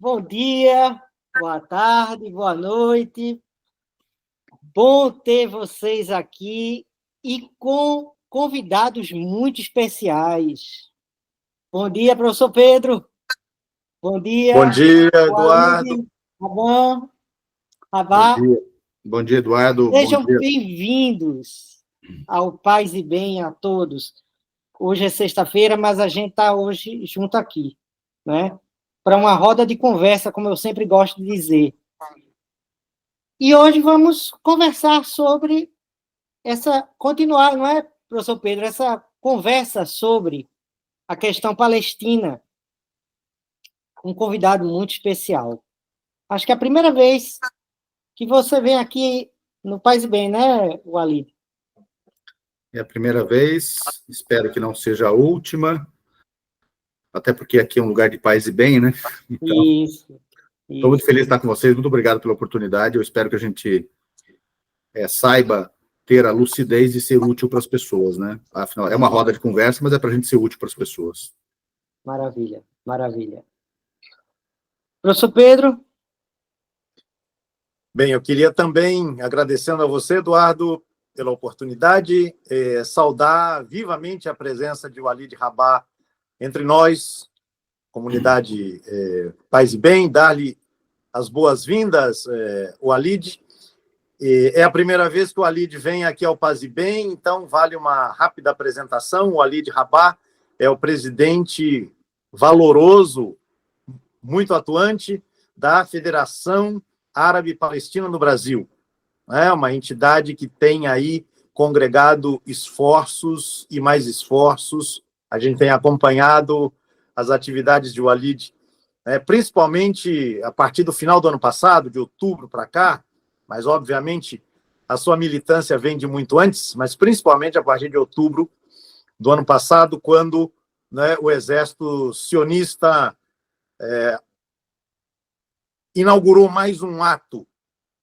Bom dia, boa tarde, boa noite. Bom ter vocês aqui e com convidados muito especiais. Bom dia, professor Pedro. Bom dia. Bom dia, Eduardo. Walid, Rabã, Bom Rabá. dia. Bom dia, Eduardo. Sejam Bom dia. bem-vindos ao Paz e Bem a todos. Hoje é sexta-feira, mas a gente está hoje junto aqui, né? Para uma roda de conversa, como eu sempre gosto de dizer. E hoje vamos conversar sobre continuar, não é, professor Pedro, essa conversa sobre a questão palestina, com um convidado muito especial. Acho que é a primeira vez que você vem aqui no Paz e Bem, né, Walid? É a primeira vez, espero que não seja a última, até porque aqui é um lugar de paz e bem, né? Então, Isso. estou muito feliz de estar com vocês, muito obrigado pela oportunidade, eu espero que a gente saiba ter a lucidez de ser útil para as pessoas, né? Afinal, é uma roda de conversa, mas é para a gente ser útil para as pessoas. Maravilha, maravilha. Professor Pedro? Bem, eu queria também, agradecendo a você, Eduardo, pela oportunidade, saudar vivamente a presença de Walid Rabá entre nós, comunidade Paz e Bem, dar-lhe as boas-vindas, Walid. É a primeira vez que o Walid vem aqui ao Paz e Bem, então vale uma rápida apresentação. O Walid Rabá é o presidente valoroso, muito atuante, da Federação Árabe-Palestina no Brasil. É uma entidade que tem aí congregado esforços e mais esforços. A gente tem acompanhado as atividades de Walid, principalmente a partir do final do ano passado, de outubro para cá, mas, obviamente, a sua militância vem de muito antes, mas principalmente a partir de outubro do ano passado, quando, né, o exército sionista inaugurou mais um ato,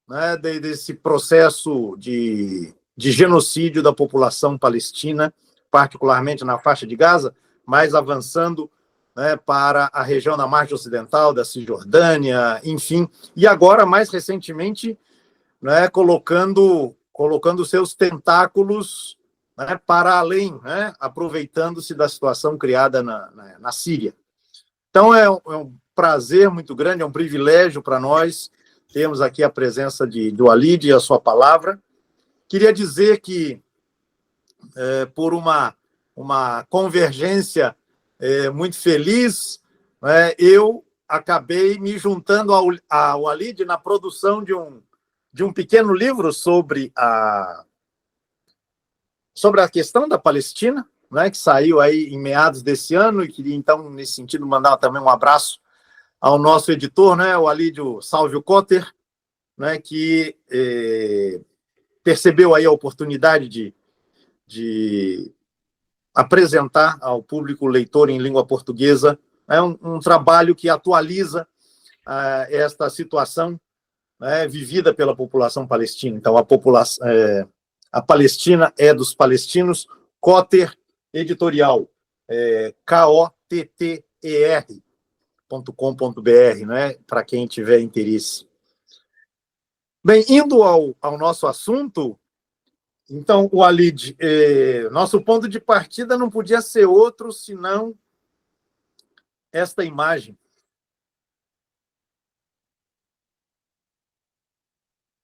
né, desse processo de genocídio da população palestina, particularmente na faixa de Gaza, mas avançando, né, para a região da margem ocidental, da Cisjordânia, enfim, e agora, mais recentemente, né, colocando seus tentáculos, né, para além, né, aproveitando-se da situação criada na Síria. Então, é um prazer muito grande, é um privilégio para nós termos aqui a presença do Walid e a sua palavra. Queria dizer que, por uma convergência muito feliz, eu acabei me juntando ao Walid na produção de um pequeno livro sobre a questão da Palestina, né, que saiu aí em meados desse ano, e queria, então, nesse sentido, mandar também um abraço ao nosso editor, né, o Alídio Salvio Cotter, né, que percebeu aí a oportunidade de apresentar ao público leitor em língua portuguesa um trabalho que atualiza esta situação, né, vivida pela população palestina. Então, a Palestina é dos palestinos, Cotter Editorial, KOTTER.com.br, né, para quem tiver interesse. Bem, indo ao nosso assunto, então, Walid, nosso ponto de partida não podia ser outro senão esta imagem.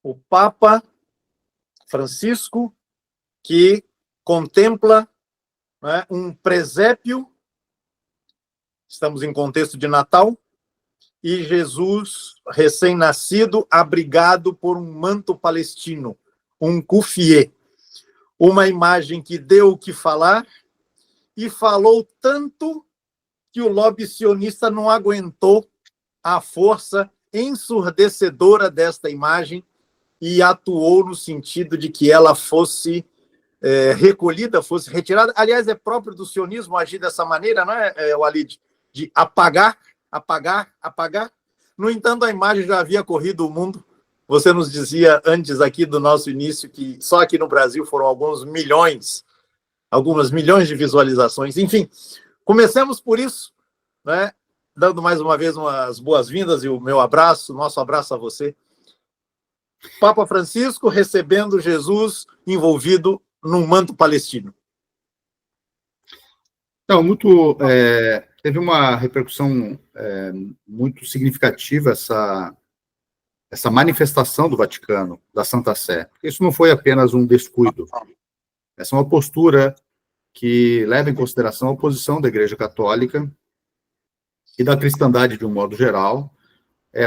O Papa Francisco, que contempla, né, um presépio, estamos em contexto de Natal, e Jesus, recém-nascido, abrigado por um manto palestino, um kufié, uma imagem que deu o que falar e falou tanto que o lobby sionista não aguentou a força ensurdecedora desta imagem e atuou no sentido de que ela fosse recolhida, fosse retirada. Aliás, é próprio do sionismo agir dessa maneira, não é, Walid? De apagar. No entanto, a imagem já havia corrido o mundo. Você nos dizia antes aqui do nosso início que só aqui no Brasil foram algumas milhões de visualizações. Enfim, comecemos por isso, né? dando mais uma vez umas boas-vindas e o meu abraço, nosso abraço a você. Papa Francisco recebendo Jesus envolvido num manto palestino. Então, teve uma repercussão muito significativa essa manifestação do Vaticano, da Santa Sé. Isso não foi apenas um descuido. Essa é uma postura que leva em consideração a posição da Igreja Católica e da cristandade de um modo geral,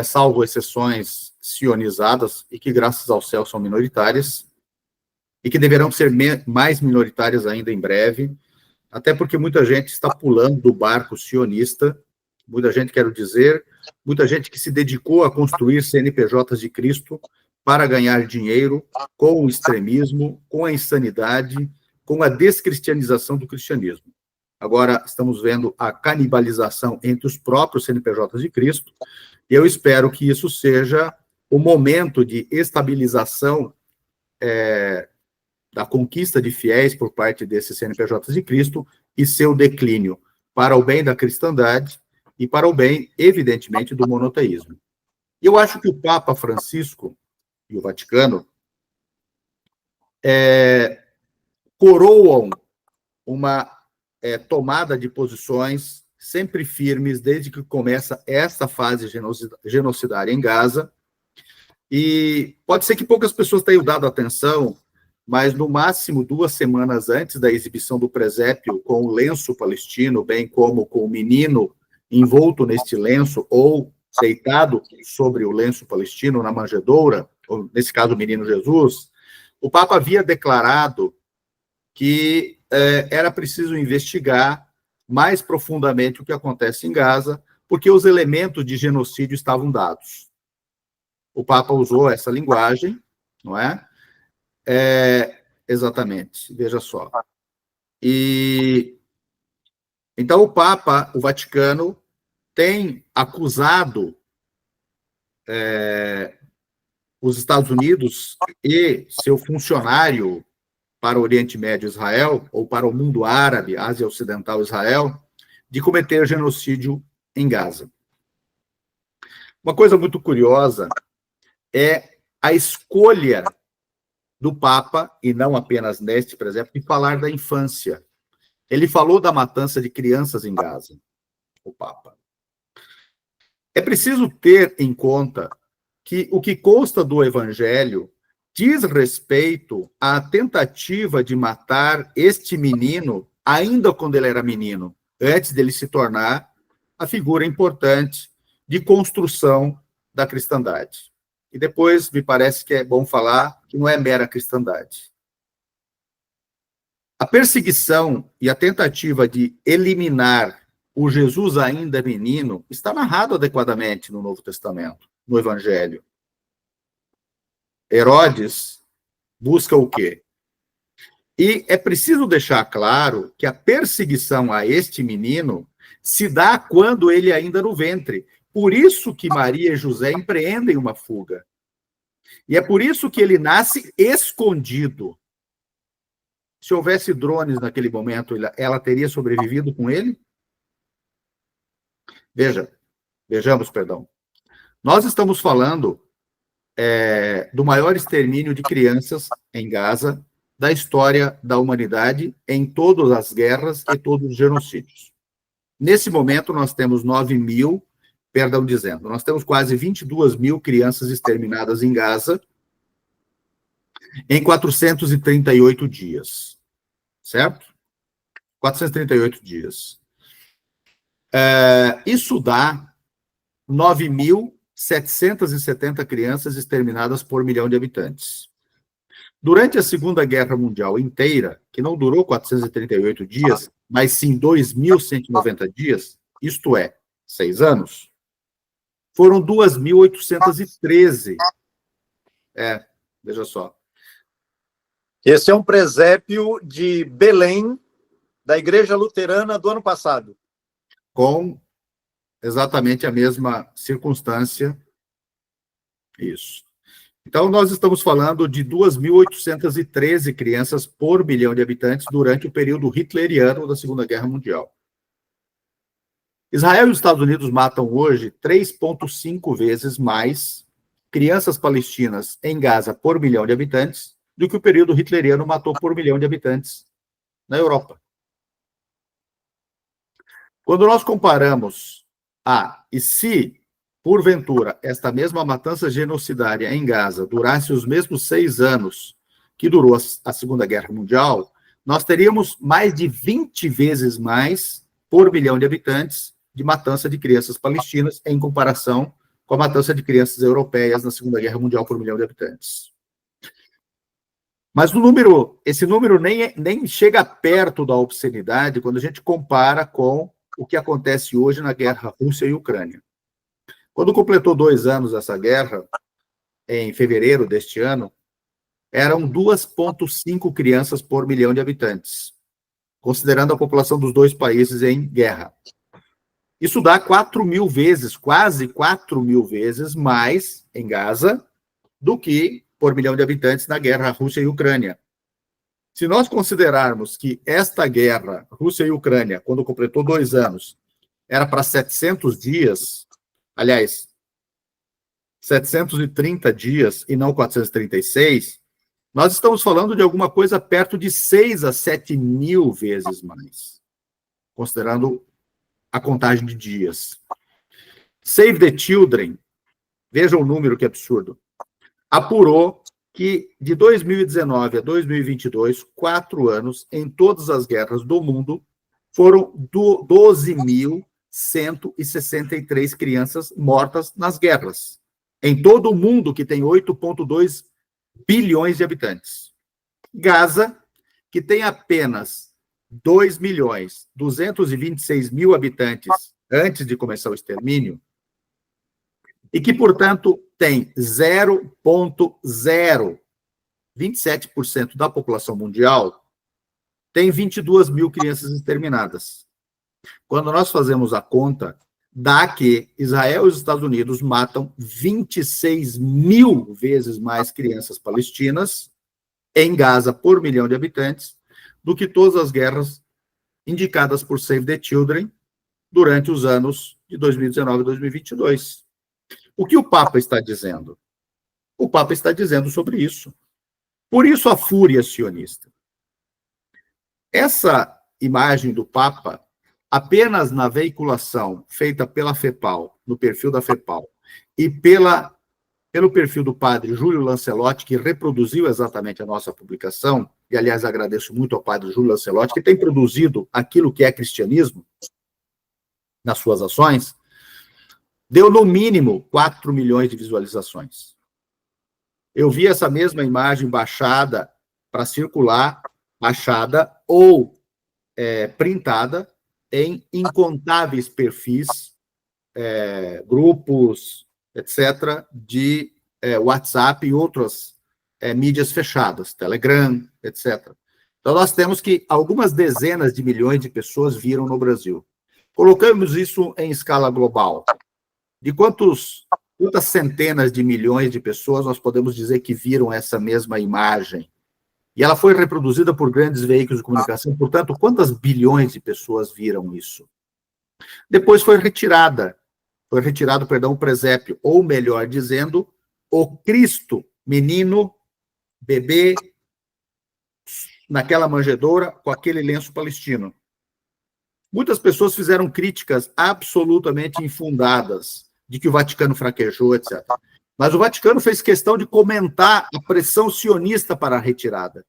salvo exceções sionizadas e que, graças ao céu, são minoritárias e que deverão ser mais minoritárias ainda em breve, até porque muita gente está pulando do barco sionista, muita gente que se dedicou a construir CNPJs de Cristo para ganhar dinheiro com o extremismo, com a insanidade, com a descristianização do cristianismo. Agora estamos vendo a canibalização entre os próprios CNPJs de Cristo, e eu espero que isso seja o momento de estabilização da conquista de fiéis por parte desses CNPJs de Cristo e seu declínio para o bem da cristandade e para o bem, evidentemente, do monoteísmo. E eu acho que o Papa Francisco e o Vaticano coroam uma tomada de posições sempre firmes desde que começa essa fase genocidária em Gaza. E pode ser que poucas pessoas tenham dado atenção, mas no máximo 2 semanas antes da exibição do presépio com o lenço palestino, bem como com o menino envolto neste lenço ou deitado sobre o lenço palestino na manjedoura, ou nesse caso o menino Jesus, o Papa havia declarado que era preciso investigar mais profundamente o que acontece em Gaza, porque os elementos de genocídio estavam dados. O Papa usou essa linguagem, não é? Exatamente, veja só. E então o Vaticano, tem acusado os Estados Unidos e seu funcionário para o Oriente Médio, Israel, ou para o mundo árabe, Ásia Ocidental, Israel, de cometer genocídio em Gaza. Uma coisa muito curiosa é a escolha do Papa, e não apenas neste, por exemplo, de falar da infância. Ele falou da matança de crianças em Gaza, o Papa. É preciso ter em conta que o que consta do Evangelho diz respeito à tentativa de matar este menino, ainda quando ele era menino, antes dele se tornar a figura importante de construção da cristandade. E depois, me parece que é bom falar que não é mera cristandade. A perseguição e a tentativa de eliminar o Jesus ainda menino está narrado adequadamente no Novo Testamento, no Evangelho. Herodes busca o quê? E é preciso deixar claro que a perseguição a este menino se dá quando ele ainda no ventre. Por isso que Maria e José empreendem uma fuga. E é por isso que ele nasce escondido. Se houvesse drones naquele momento, ela teria sobrevivido com ele? Vejamos. Nós estamos falando do maior extermínio de crianças em Gaza da história da humanidade em todas as guerras e todos os genocídios. Nesse momento, nós temos nós temos quase 22 mil crianças exterminadas em Gaza em 438 dias, certo? 438 dias. Isso dá 9.770 crianças exterminadas por milhão de habitantes. Durante a Segunda Guerra Mundial inteira, que não durou 438 dias, mas sim 2.190 dias, isto é, 6 anos, foram 2.813. Veja só. Esse é um presépio de Belém, da Igreja Luterana do ano passado. Com exatamente a mesma circunstância. Isso. Então, nós estamos falando de 2.813 crianças por milhão de habitantes durante o período hitleriano da Segunda Guerra Mundial. Israel e os Estados Unidos matam hoje 3,5 vezes mais crianças palestinas em Gaza por milhão de habitantes do que o período hitleriano matou por milhão de habitantes na Europa. Quando nós comparamos e se, porventura, esta mesma matança genocidária em Gaza durasse os mesmos 6 anos que durou a Segunda Guerra Mundial, nós teríamos mais de 20 vezes mais por milhão de habitantes de matança de crianças palestinas em comparação com a matança de crianças europeias na Segunda Guerra Mundial por milhão de habitantes. Mas esse número nem chega perto da obscenidade quando a gente compara com o que acontece hoje na guerra Rússia e Ucrânia. Quando completou 2 anos essa guerra, em fevereiro deste ano, eram 2,5 crianças por milhão de habitantes, considerando a população dos 2 países em guerra. Isso dá 4.000 vezes, quase 4.000 vezes mais em Gaza do que por milhão de habitantes na guerra Rússia e Ucrânia. Se nós considerarmos que esta guerra, Rússia e Ucrânia, quando completou 2 anos, era para 700 dias, aliás, 730 dias e não 436, nós estamos falando de alguma coisa perto de 6 a 7.000 vezes mais, considerando a contagem de dias. Save the Children, veja o número que absurdo, apurou que de 2019 a 2022, 4 anos, em todas as guerras do mundo, foram 12.163 crianças mortas nas guerras. Em todo o mundo, que tem 8,2 bilhões de habitantes. Gaza, que tem apenas 2.226.000 habitantes antes de começar o extermínio, e que, portanto, tem 0,027% da população mundial, tem 22.000 crianças exterminadas. Quando nós fazemos a conta, dá que Israel e os Estados Unidos matam 26.000 vezes mais crianças palestinas em Gaza por milhão de habitantes do que todas as guerras indicadas por Save the Children durante os anos de 2019 e 2022. O que o Papa está dizendo? O Papa está dizendo sobre isso. Por isso a fúria sionista. Essa imagem do Papa, apenas na veiculação feita pela FEPAL, no perfil da FEPAL, e pelo perfil do padre Júlio Lancelotti, que reproduziu exatamente a nossa publicação, e, aliás, agradeço muito ao padre Júlio Lancelotti, que tem produzido aquilo que é cristianismo nas suas ações, deu, no mínimo, 4 milhões de visualizações. Eu vi essa mesma imagem baixada para circular, baixada ou printada em incontáveis perfis, grupos, etc., de WhatsApp e outras mídias fechadas, Telegram, etc. Então, nós temos que algumas dezenas de milhões de pessoas viram no Brasil. Colocamos isso em escala global. De quantas centenas de milhões de pessoas nós podemos dizer que viram essa mesma imagem? E ela foi reproduzida por grandes veículos de comunicação, portanto, quantas bilhões de pessoas viram isso? Depois foi retirado, o presépio, ou melhor dizendo, o Cristo, menino, bebê, naquela manjedoura, com aquele lenço palestino. Muitas pessoas fizeram críticas absolutamente infundadas, de que o Vaticano fraquejou, etc. Mas o Vaticano fez questão de comentar a pressão sionista para a retirada.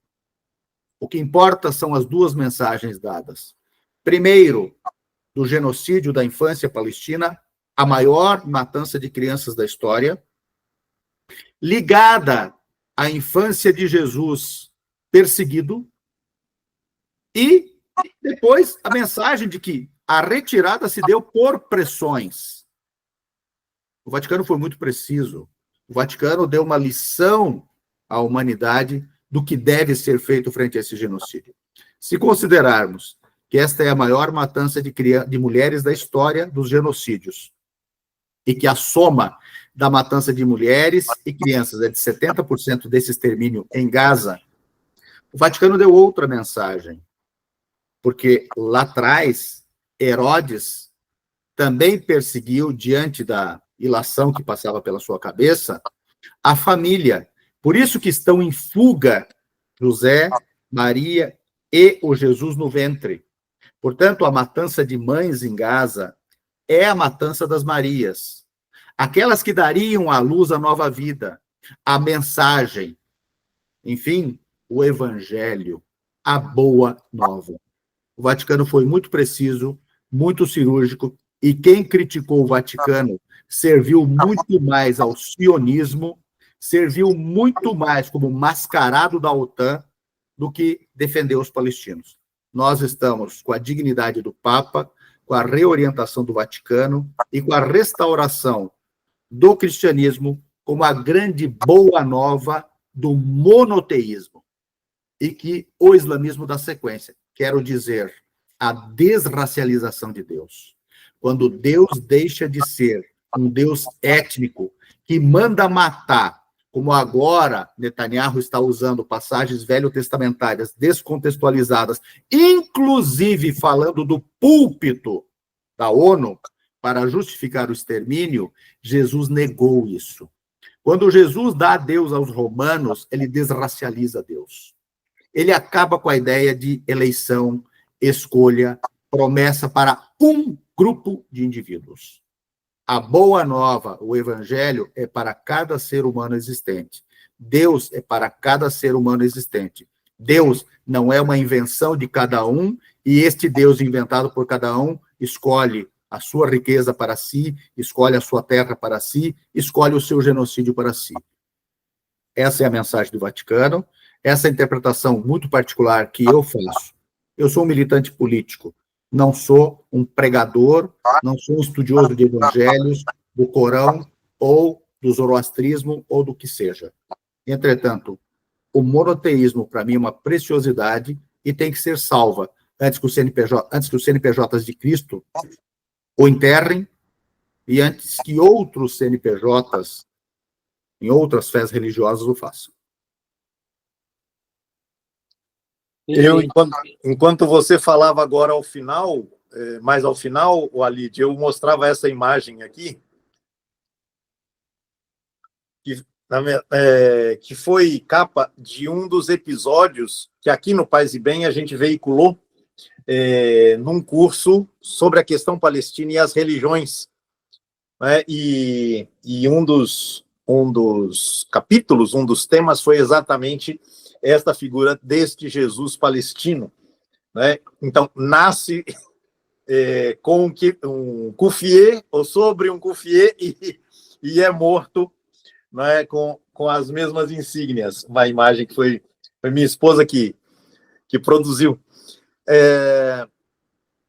O que importa são as 2 mensagens dadas. Primeiro, do genocídio da infância palestina, a maior matança de crianças da história, ligada à infância de Jesus perseguido, e depois a mensagem de que a retirada se deu por pressões. O Vaticano foi muito preciso. O Vaticano deu uma lição à humanidade do que deve ser feito frente a esse genocídio. Se considerarmos que esta é a maior matança de mulheres da história dos genocídios, e que a soma da matança de mulheres e crianças é de 70% desse extermínio em Gaza, o Vaticano deu outra mensagem. Porque lá atrás, Herodes também perseguiu, diante da ilação que passava pela sua cabeça, a família. Por isso que estão em fuga José, Maria e o Jesus no ventre. Portanto, a matança de mães em Gaza é a matança das Marias. Aquelas que dariam à luz a nova vida, a mensagem, enfim, o evangelho, a boa nova. O Vaticano foi muito preciso, muito cirúrgico, e quem criticou o Vaticano serviu muito mais ao sionismo, serviu muito mais como mascarado da OTAN do que defender os palestinos. Nós estamos com a dignidade do Papa, com a reorientação do Vaticano e com a restauração do cristianismo como a grande boa nova do monoteísmo e que o islamismo dá sequência. Quero dizer, a desracialização de Deus. Quando Deus deixa de ser um Deus étnico que manda matar, como agora Netanyahu está usando passagens velho-testamentárias descontextualizadas, inclusive falando do púlpito da ONU, para justificar o extermínio, Jesus negou isso. Quando Jesus dá a Deus aos romanos, ele desracializa Deus. Ele acaba com a ideia de eleição, escolha, promessa para um grupo de indivíduos. A boa nova, o evangelho, é para cada ser humano existente. Deus é para cada ser humano existente. Deus não é uma invenção de cada um, e este Deus inventado por cada um escolhe a sua riqueza para si, escolhe a sua terra para si, escolhe o seu genocídio para si. Essa é a mensagem do Vaticano, essa é a interpretação muito particular que eu faço. Eu sou um militante político, não sou um pregador, não sou um estudioso de evangelhos, do Corão, ou do zoroastrismo, ou do que seja. Entretanto, o monoteísmo, para mim, é uma preciosidade e tem que ser salva antes que os CNPJs de Cristo o enterrem e antes que outros CNPJs, em outras fés religiosas, o façam. Eu, enquanto você falava agora ao final, mais ao final, Walid, eu mostrava essa imagem aqui, que foi capa de um dos episódios que aqui no Paz e Bem a gente veiculou num curso sobre a questão palestina e as religiões. Né? E um dos capítulos, um dos temas foi exatamente esta figura deste Jesus palestino. Né? Então, nasce com um kufié, ou sobre um kufié, e é morto, né, com as mesmas insígnias. Uma imagem que foi minha esposa que produziu.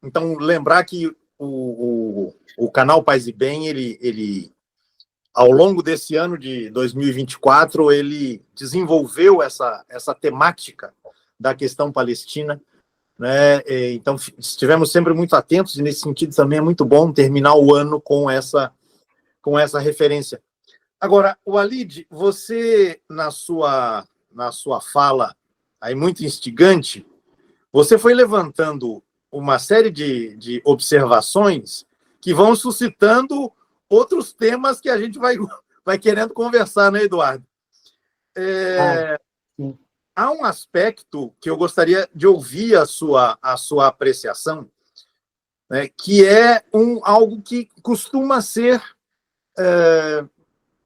Então, lembrar que o canal Paz e Bem, ele ao longo desse ano de 2024, ele desenvolveu essa temática da questão palestina, né? Então, estivemos sempre muito atentos, e nesse sentido também é muito bom terminar o ano com essa referência. Agora, Walid, você, na sua fala, aí muito instigante, você foi levantando uma série de observações que vão suscitando outros temas que a gente vai querendo conversar, né, Eduardo? Há um aspecto que eu gostaria de ouvir a sua apreciação, né, que é algo que costuma ser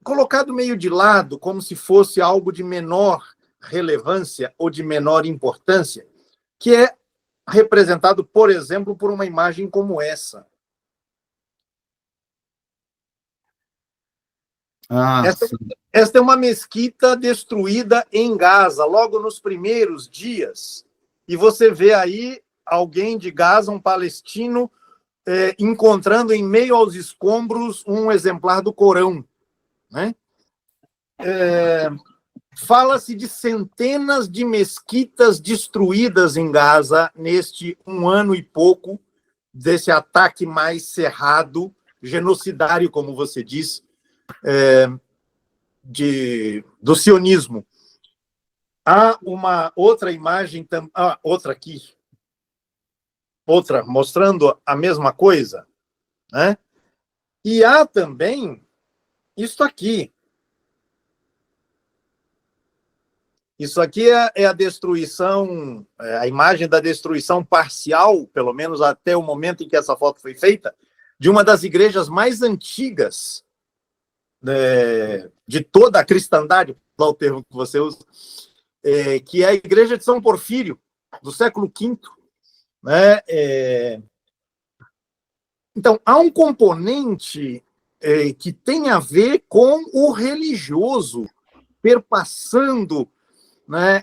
colocado meio de lado, como se fosse algo de menor relevância ou de menor importância, que é representado, por exemplo, por uma imagem como essa. Esta é uma mesquita destruída em Gaza, logo nos primeiros dias. E você vê aí alguém de Gaza, um palestino, encontrando em meio aos escombros um exemplar do Corão. Né? Fala-se de centenas de mesquitas destruídas em Gaza neste 1 ano e pouco desse ataque mais cerrado, genocidário, como você diz, do sionismo. Há uma outra imagem, outra aqui, outra mostrando a mesma coisa, né? E há também isso aqui. Isso aqui é a destruição, a imagem da destruição parcial, pelo menos até o momento em que essa foto foi feita, de uma das igrejas mais antigas de toda a cristandade, qual é o termo que você usa, que é a igreja de São Porfírio, do século V. Né? Então, há um componente que tem a ver com o religioso, perpassando, né,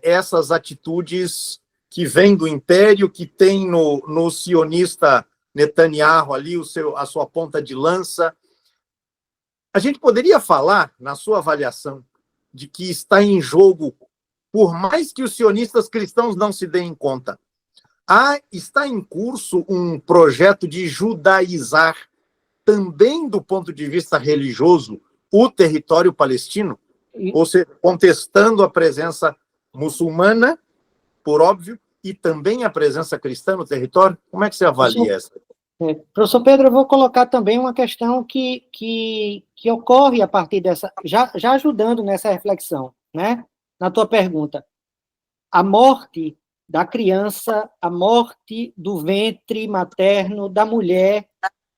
essas atitudes que vêm do império, que tem no sionista Netanyahu ali a sua ponta de lança. A gente poderia falar, na sua avaliação, de que está em jogo, por mais que os sionistas cristãos não se deem conta, está em curso um projeto de judaizar, também do ponto de vista religioso, o território palestino? Ou seja, contestando a presença muçulmana, por óbvio, e também a presença cristã no território? Como é que você avalia essa? Professor Pedro, eu vou colocar também uma questão que ocorre a partir dessa, já ajudando nessa reflexão, né? Na tua pergunta. A morte da criança, a morte do ventre materno da mulher,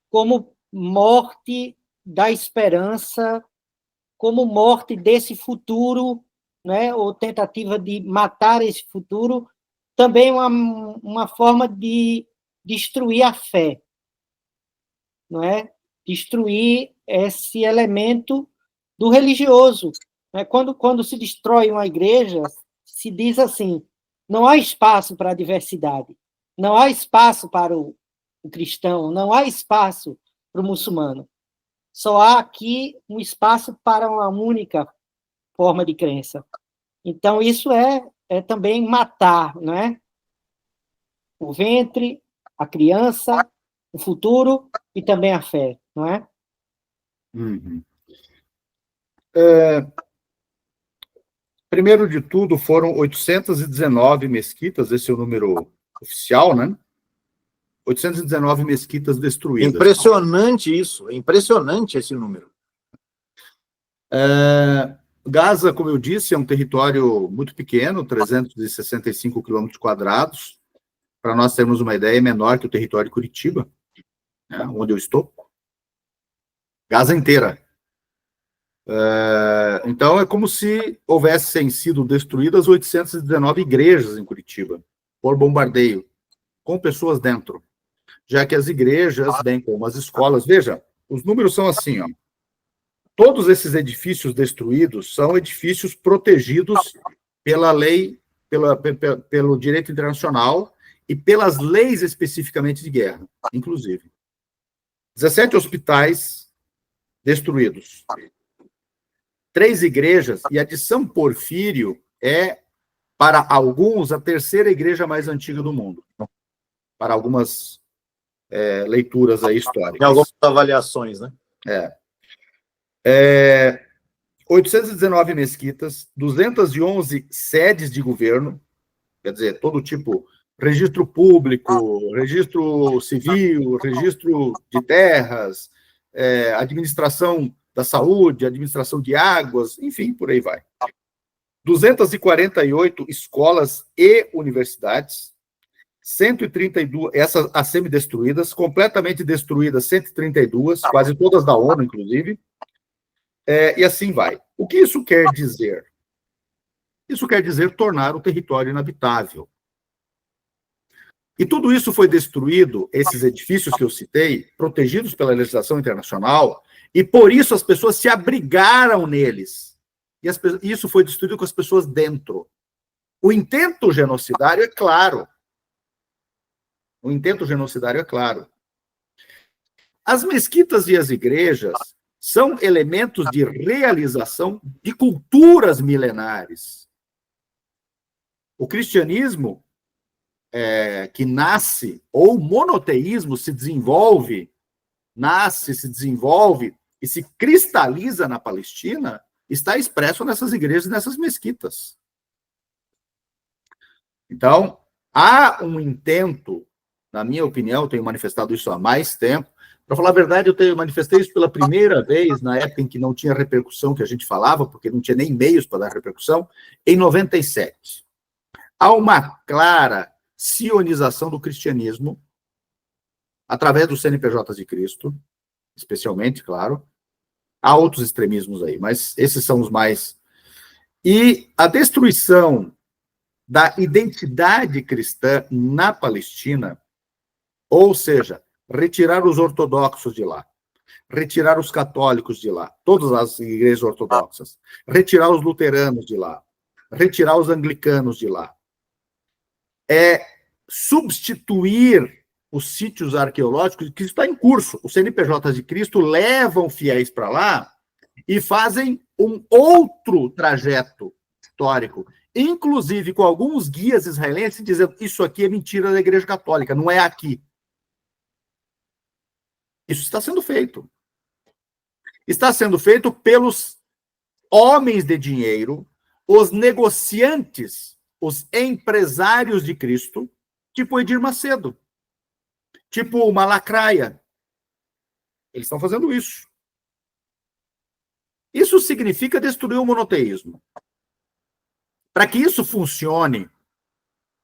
como morte da esperança, como morte desse futuro, né, ou tentativa de matar esse futuro, também uma forma de destruir a fé, não é? Destruir esse elemento do religioso. Né? Quando se destrói uma igreja, se diz assim, não há espaço para a diversidade, não há espaço para o cristão, não há espaço para o muçulmano. Só há aqui um espaço para uma única forma de crença. Então, isso é também matar, não é? O ventre, a criança, o futuro e também a fé, não é? Uhum. Primeiro de tudo, foram 819 mesquitas, esse é o número oficial, né? 819 mesquitas destruídas. Impressionante isso, é impressionante esse número. Gaza, como eu disse, é um território muito pequeno, 365 quilômetros quadrados. Para nós termos uma ideia, é menor que o território de Curitiba, né, onde eu estou. Gaza inteira. Então, é como se houvessem sido destruídas 819 igrejas em Curitiba, por bombardeio, com pessoas dentro. Já que as igrejas, bem como as escolas, veja, os números são assim, ó. Todos esses edifícios destruídos são edifícios protegidos pela lei, pelo direito internacional e pelas leis especificamente de guerra, inclusive. 17 hospitais destruídos. 3 igrejas, e a de São Porfírio é, para alguns, a terceira igreja mais antiga do mundo. Para algumas leituras aí históricas. Em algumas avaliações, né? 819 mesquitas, 211 sedes de governo, quer dizer, todo tipo, registro público, registro civil, registro de terras, administração da saúde, administração de águas, enfim, por aí vai. 248 escolas e universidades, 132, essas as semi-destruídas, completamente destruídas, 132, quase todas da ONU, inclusive, e assim vai. O que isso quer dizer? Isso quer dizer tornar o território inabitável. E tudo isso foi destruído, esses edifícios que eu citei, protegidos pela legislação internacional, e por isso as pessoas se abrigaram neles. E isso foi destruído com as pessoas dentro. O intento genocidário é claro. O intento genocidário é claro. As mesquitas e as igrejas são elementos de realização de culturas milenares. O cristianismo, que nasce, ou o monoteísmo se desenvolve, nasce, se desenvolve e se cristaliza na Palestina, está expresso nessas igrejas e nessas mesquitas. Então, há um intento, na minha opinião, tenho manifestado isso há mais tempo, Para falar a verdade, eu manifestei isso pela primeira vez, na época em que não tinha repercussão que a gente falava, porque não tinha nem meios para dar repercussão, em 97. Há uma clara sionização do cristianismo, através dos CNPJs de Cristo, especialmente, claro. Há outros extremismos aí, mas esses são os mais... E a destruição da identidade cristã na Palestina, ou seja, retirar os ortodoxos de lá, retirar os católicos de lá, todas as igrejas ortodoxas, retirar os luteranos de lá, retirar os anglicanos de lá, substituir os sítios arqueológicos, que está em curso. Os CNPJs de Cristo levam fiéis para lá e fazem um outro trajeto histórico, inclusive com alguns guias israelenses dizendo isso aqui é mentira da Igreja Católica, não é aqui. Isso está sendo feito. Está sendo feito pelos homens de dinheiro, os negociantes, os empresários de Cristo, tipo Edir Macedo, tipo uma lacraia. Eles estão fazendo isso. Isso significa destruir o monoteísmo. Para que isso funcione,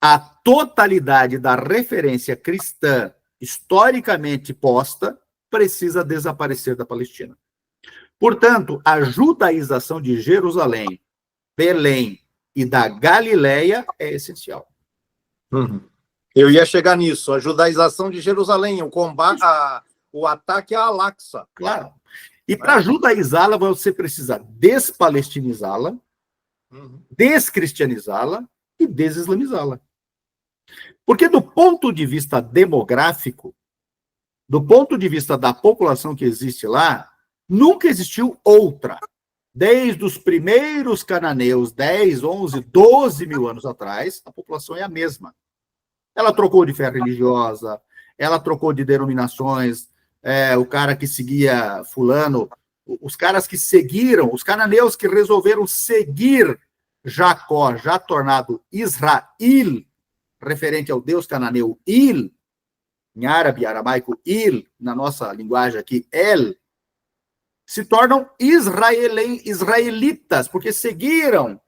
a totalidade da referência cristã historicamente posta precisa desaparecer da Palestina. Portanto, a judaização de Jerusalém, Belém e da Galileia é essencial. Eu ia chegar nisso, a judaização de Jerusalém, o combate, o ataque a Al-Aqsa. Claro. E para judaizá-la, você precisa despalestinizá-la, descristianizá-la e desislamizá-la. Porque do ponto de vista demográfico, do ponto de vista da população que existe lá, nunca existiu outra. Desde os primeiros cananeus, 10, 11, 12 mil anos atrás, a população é a mesma. Ela trocou de fé religiosa, ela trocou de denominações, o cara que seguia fulano, os caras que seguiram, os cananeus que resolveram seguir Jacó, já tornado Israel, referente ao deus cananeu Il, em árabe, aramaico Il, na nossa linguagem aqui, El, se tornam israelitas, porque seguiram.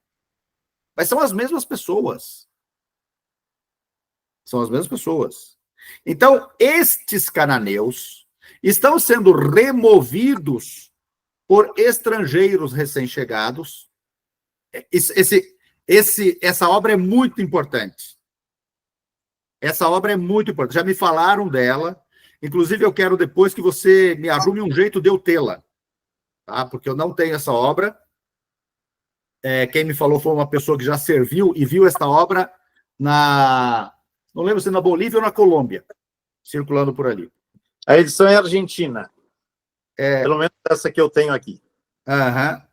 Mas são as mesmas pessoas. São as mesmas pessoas. Então, estes cananeus estão sendo removidos por estrangeiros recém-chegados. Essa obra é muito importante. Essa obra é muito importante. Já me falaram dela. Inclusive, eu quero depois que você me arrume um jeito de eu tê-la. Tá? Porque eu não tenho essa obra. Quem me falou foi uma pessoa que já serviu e viu esta obra não lembro se na Bolívia ou na Colômbia, circulando por ali. A edição é argentina. Pelo menos essa que eu tenho aqui.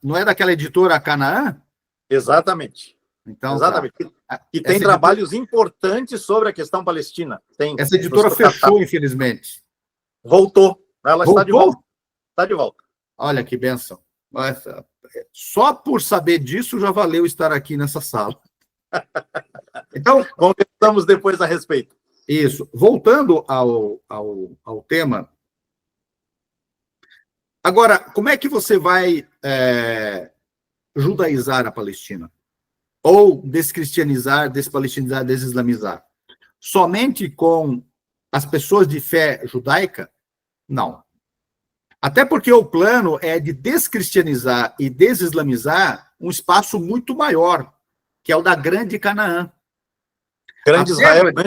Não é daquela editora Canaã? Exatamente. Então, exatamente. Tá. E tem trabalhos importantes sobre a questão palestina. Essa editora fechou, infelizmente. Voltou. Ela está de volta. Está de volta. Olha que bênção. Só por saber disso já valeu estar aqui nessa sala. Então, conversamos depois a respeito. Isso. Voltando ao tema. Agora, como é que você vai judaizar a Palestina? Ou descristianizar, despalestinizar, desislamizar? Somente com as pessoas de fé judaica? Não. Até porque o plano é de descristianizar e desislamizar um espaço muito maior, que é o da Grande Canaã. Grande Israel, né?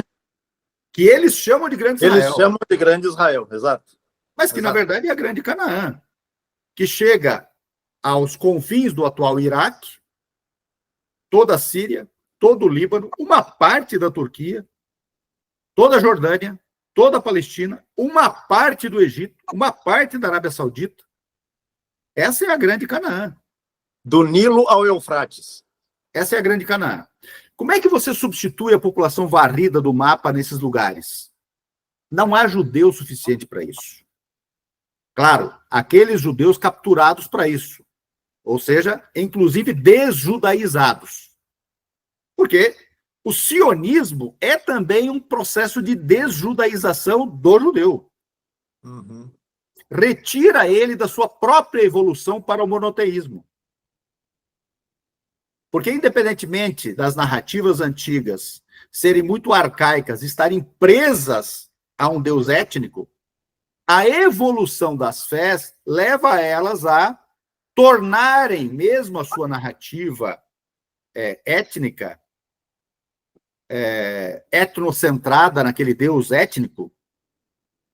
Que eles chamam de Grande Israel. Eles chamam de Grande Israel, exato. Mas que, na verdade, é a Grande Canaã, que chega aos confins do atual Iraque, toda a Síria, todo o Líbano, uma parte da Turquia, toda a Jordânia, toda a Palestina, uma parte do Egito, uma parte da Arábia Saudita. Essa é a Grande Canaã. Do Nilo ao Eufrates. Essa é a Grande Canaã. Como é que você substitui a população varrida do mapa nesses lugares? Não há judeu suficiente para isso. Claro, aqueles judeus capturados para isso. Ou seja, inclusive desjudaizados. Porque o sionismo é também um processo de desjudaização do judeu. retira ele da sua própria evolução para o monoteísmo. Porque, independentemente das narrativas antigas serem muito arcaicas, estarem presas a um Deus étnico, a evolução das fés leva elas a tornarem mesmo a sua narrativa étnica, etnocentrada naquele Deus étnico,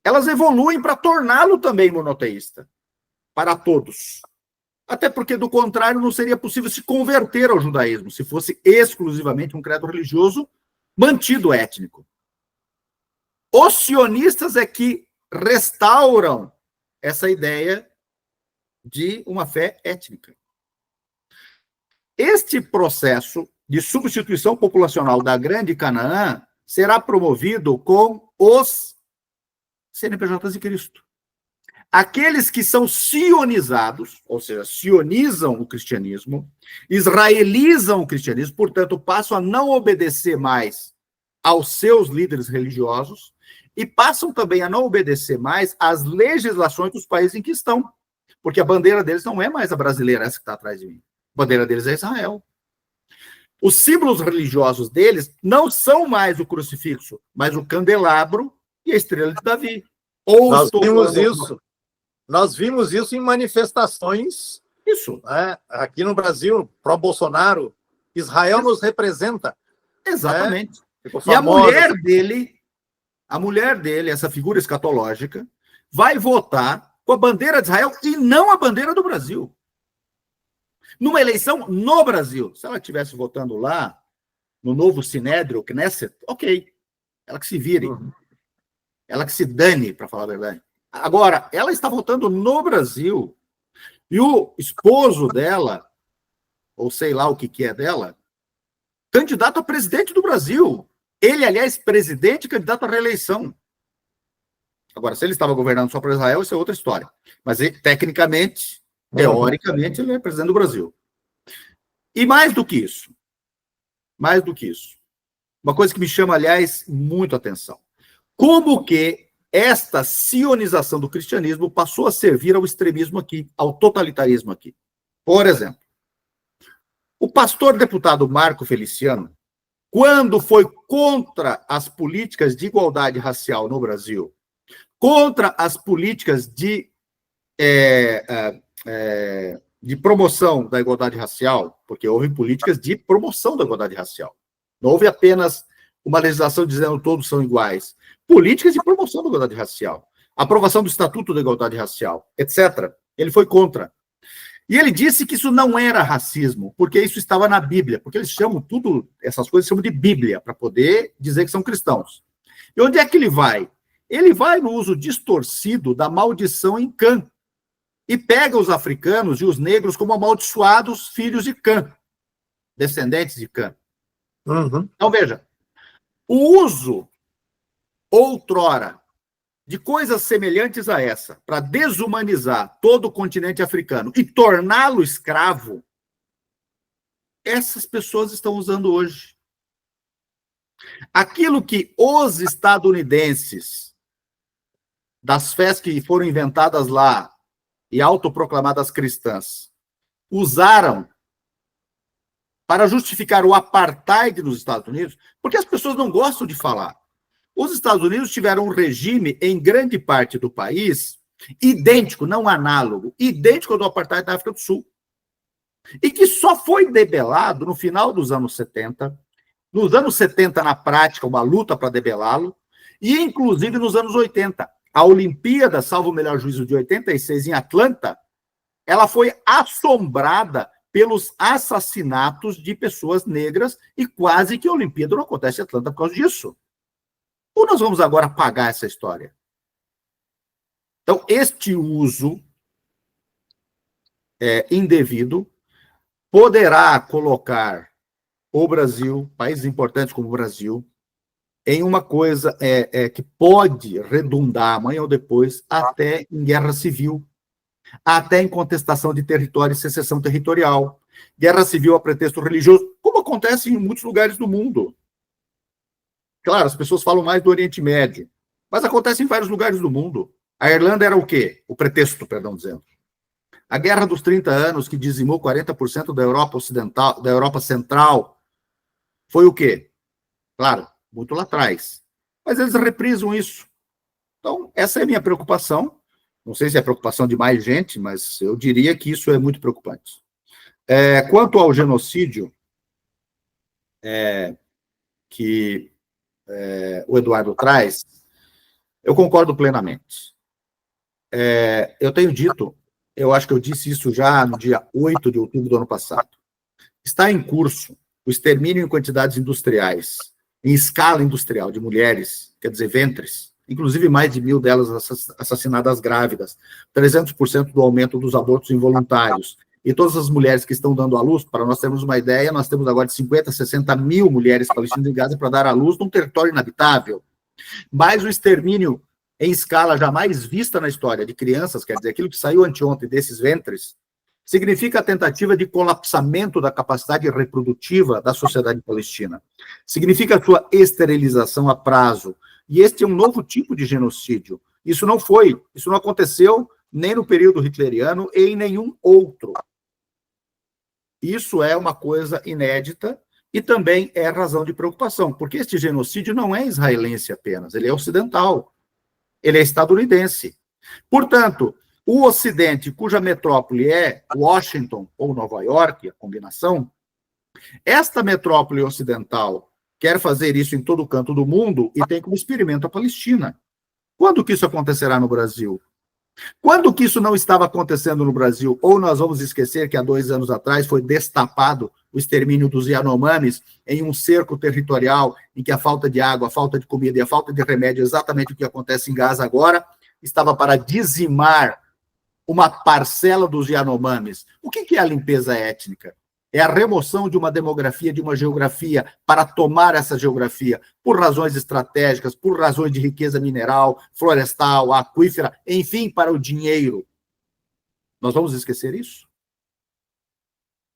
elas evoluem para torná-lo também monoteísta, para todos. Até porque, do contrário, não seria possível se converter ao judaísmo, se fosse exclusivamente um credo religioso mantido étnico. Os sionistas é que restauram essa ideia de uma fé étnica. Este processo de substituição populacional da Grande Canaã será promovido com os CNPJs de Cristo. Aqueles que são sionizados, ou seja, sionizam o cristianismo, israelizam o cristianismo, portanto, passam a não obedecer mais aos seus líderes religiosos e passam também a não obedecer mais às legislações dos países em que estão, porque a bandeira deles não é mais a brasileira, essa que está atrás de mim. A bandeira deles é Israel. Os símbolos religiosos deles não são mais o crucifixo, mas o candelabro e a estrela de Davi. Nós vimos isso em manifestações. Isso. Aqui no Brasil, pró-Bolsonaro, Israel nos representa. Exatamente. E a mulher dele, essa figura escatológica, vai votar com a bandeira de Israel e não a bandeira do Brasil. Numa eleição no Brasil. Se ela estivesse votando lá, no novo Sinédrio, Knesset, ok. Ela que se vire. Ela que se dane, para falar a verdade. Agora, ela está votando no Brasil e o esposo dela, ou sei lá o que é dela, candidato a presidente do Brasil. Ele, aliás, presidente e candidato à reeleição. Agora, se ele estava governando só para Israel, isso é outra história. Mas, tecnicamente, teoricamente, ele é presidente do Brasil. E mais do que isso, uma coisa que me chama, aliás, muito atenção. Como que esta sionização do cristianismo passou a servir ao extremismo aqui, ao totalitarismo aqui? Por exemplo, o pastor deputado Marco Feliciano, quando foi contra as políticas de igualdade racial no Brasil, contra as políticas de promoção da igualdade racial, porque houve políticas de promoção da igualdade racial. Não houve apenas uma legislação dizendo que todos são iguais. Políticas de promoção da igualdade racial. Aprovação do Estatuto da Igualdade Racial, etc. Ele foi contra. E ele disse que isso não era racismo, porque isso estava na Bíblia, porque eles chamam tudo, essas coisas chamam de Bíblia, para poder dizer que são cristãos. E onde é que ele vai? Ele vai no uso distorcido da maldição em Cã, e pega os africanos e os negros como amaldiçoados filhos de Cã, descendentes de Cã. Então, veja, o uso, outrora, de coisas semelhantes a essa, para desumanizar todo o continente africano e torná-lo escravo, essas pessoas estão usando hoje. Aquilo que os estadunidenses, das fés que foram inventadas lá e autoproclamadas cristãs, usaram para justificar o apartheid nos Estados Unidos, porque as pessoas não gostam de falar. Os Estados Unidos tiveram um regime, em grande parte do país, idêntico, não análogo, idêntico ao do apartheid da África do Sul. E que só foi debelado no final dos anos 70, nos anos 70, na prática, uma luta para debelá-lo, e inclusive nos anos 80. A Olimpíada, salvo o melhor juízo de 86, em Atlanta, ela foi assombrada pelos assassinatos de pessoas negras e quase que a Olimpíada não acontece em Atlanta por causa disso. Ou nós vamos agora apagar essa história? Então, este uso indevido poderá colocar o Brasil, países importantes como o Brasil, em uma coisa que pode redundar amanhã ou depois até em guerra civil, até em contestação de território e secessão territorial, guerra civil a pretexto religioso, como acontece em muitos lugares do mundo. Claro, as pessoas falam mais do Oriente Médio, mas acontece em vários lugares do mundo. A Irlanda era o quê? O pretexto, perdão, dizendo. A Guerra dos 30 Anos, que dizimou 40% da Europa Ocidental, da Europa Central, foi o quê? Claro, muito lá atrás. Mas eles reprisam isso. Então, essa é a minha preocupação. Não sei se é preocupação de mais gente, mas eu diria que isso é muito preocupante. Quanto ao genocídio, que o Eduardo traz, eu concordo plenamente. Eu tenho dito, eu acho que eu disse isso já no dia 8 de outubro do ano passado, está em curso o extermínio em quantidades industriais, em escala industrial, de mulheres, quer dizer, ventres, inclusive mais de 1.000 delas assassinadas grávidas, 300% do aumento dos abortos involuntários, e todas as mulheres que estão dando à luz, para nós termos uma ideia, nós temos agora de 50, 60 mil mulheres palestinas em Gaza para dar à luz num território inabitável. Mas o extermínio em escala jamais vista na história de crianças, quer dizer, aquilo que saiu anteontem desses ventres, significa a tentativa de colapsamento da capacidade reprodutiva da sociedade palestina. Significa a sua esterilização a prazo. E este é um novo tipo de genocídio. Isso não aconteceu nem no período hitleriano e em nenhum outro. Isso é uma coisa inédita e também é razão de preocupação, porque este genocídio não é israelense apenas, ele é ocidental, ele é estadunidense. Portanto, o Ocidente, cuja metrópole é Washington ou Nova York, a combinação, esta metrópole ocidental quer fazer isso em todo canto do mundo e tem como experimento a Palestina. Quando que isso acontecerá no Brasil? Quando que isso não estava acontecendo no Brasil? Ou nós vamos esquecer que há 2 anos atrás foi destapado o extermínio dos Yanomamis em um cerco territorial em que a falta de água, a falta de comida e a falta de remédio, exatamente o que acontece em Gaza agora, estava para dizimar uma parcela dos Yanomamis. O que é a limpeza étnica? É a remoção de uma demografia, de uma geografia, para tomar essa geografia, por razões estratégicas, por razões de riqueza mineral, florestal, aquífera, enfim, para o dinheiro. Nós vamos esquecer isso?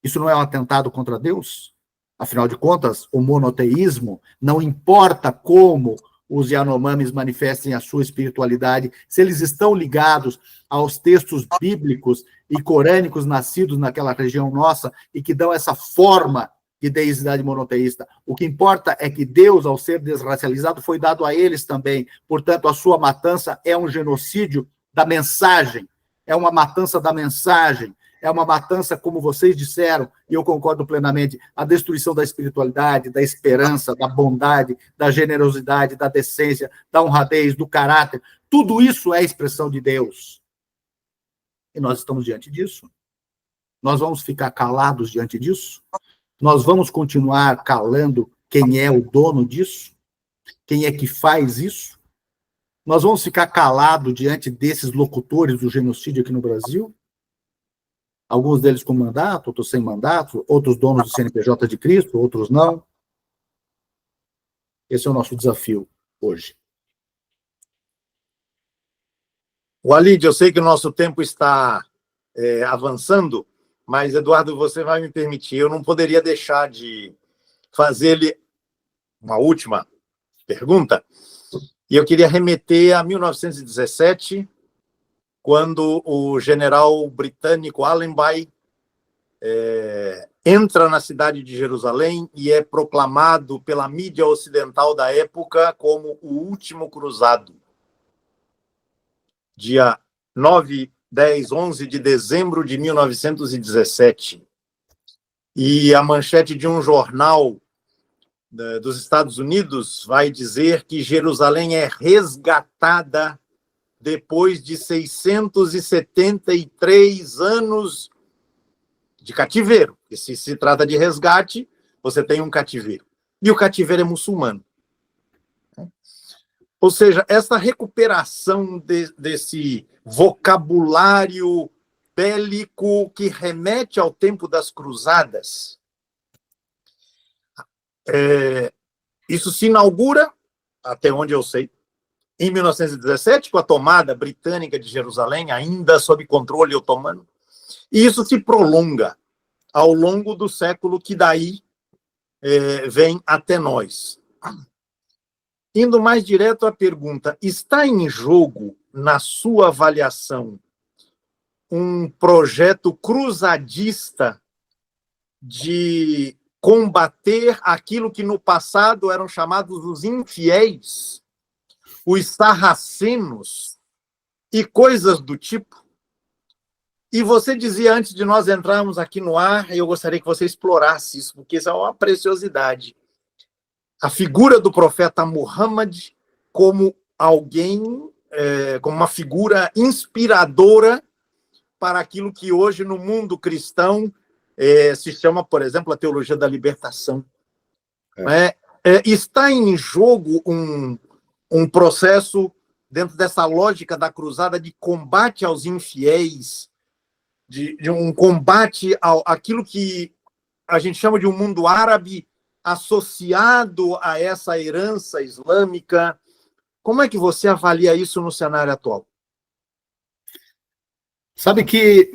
Isso não é um atentado contra Deus? Afinal de contas, o monoteísmo, não importa como os Yanomamis manifestem a sua espiritualidade, se eles estão ligados aos textos bíblicos e corânicos nascidos naquela região nossa e que dão essa forma de deidade monoteísta. O que importa é que Deus, ao ser desracializado, foi dado a eles também. Portanto, a sua matança é um genocídio da mensagem, é uma matança da mensagem, é uma matança, como vocês disseram, e eu concordo plenamente, a destruição da espiritualidade, da esperança, da bondade, da generosidade, da decência, da honradez, do caráter. Tudo isso é expressão de Deus. E nós estamos diante disso? Nós vamos ficar calados diante disso? Nós vamos continuar calando quem é o dono disso? Quem é que faz isso? Nós vamos ficar calados diante desses locutores do genocídio aqui no Brasil? Alguns deles com mandato, outros sem mandato, outros donos do CNPJ de Cristo, outros não. Esse é o nosso desafio hoje. Walid, eu sei que o nosso tempo está avançando, mas, Eduardo, você vai me permitir, eu não poderia deixar de fazer-lhe uma última pergunta, e eu queria remeter a 1917, quando o general britânico Allenby entra na cidade de Jerusalém e é proclamado pela mídia ocidental da época como o último cruzado. Dia 9, 10, 11 de dezembro de 1917. E a manchete de um jornal dos Estados Unidos vai dizer que Jerusalém é resgatada depois de 673 anos de cativeiro. E se trata de resgate, você tem um cativeiro. E o cativeiro é muçulmano. Ou seja, essa recuperação desse vocabulário bélico que remete ao tempo das cruzadas, isso se inaugura, até onde eu sei, em 1917, com a tomada britânica de Jerusalém, ainda sob controle otomano, e isso se prolonga ao longo do século que daí vem até nós. Indo mais direto à pergunta, está em jogo na sua avaliação, um projeto cruzadista de combater aquilo que no passado eram chamados os infiéis, os sarracenos e coisas do tipo? E você dizia, antes de nós entrarmos aqui no ar, e eu gostaria que você explorasse isso, porque isso é uma preciosidade. A figura do profeta Muhammad como alguém, como uma figura inspiradora para aquilo que hoje no mundo cristão se chama, por exemplo, a teologia da libertação. Está em jogo um processo dentro dessa lógica da cruzada de combate aos infiéis, de um combate àquilo que a gente chama de um mundo árabe associado a essa herança islâmica. Como é que você avalia isso no cenário atual? Sabe que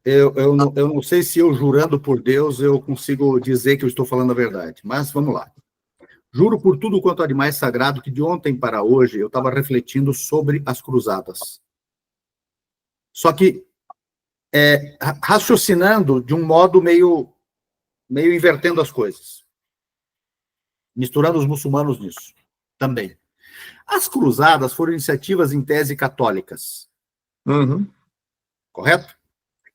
eu não sei se eu, jurando por Deus, eu consigo dizer que eu estou falando a verdade, mas vamos lá. Juro por tudo quanto há de mais sagrado que de ontem para hoje eu estava refletindo sobre as cruzadas. Só que raciocinando de um modo meio invertendo as coisas. Misturando os muçulmanos nisso também. As cruzadas foram iniciativas em tese católicas. Uhum. Correto?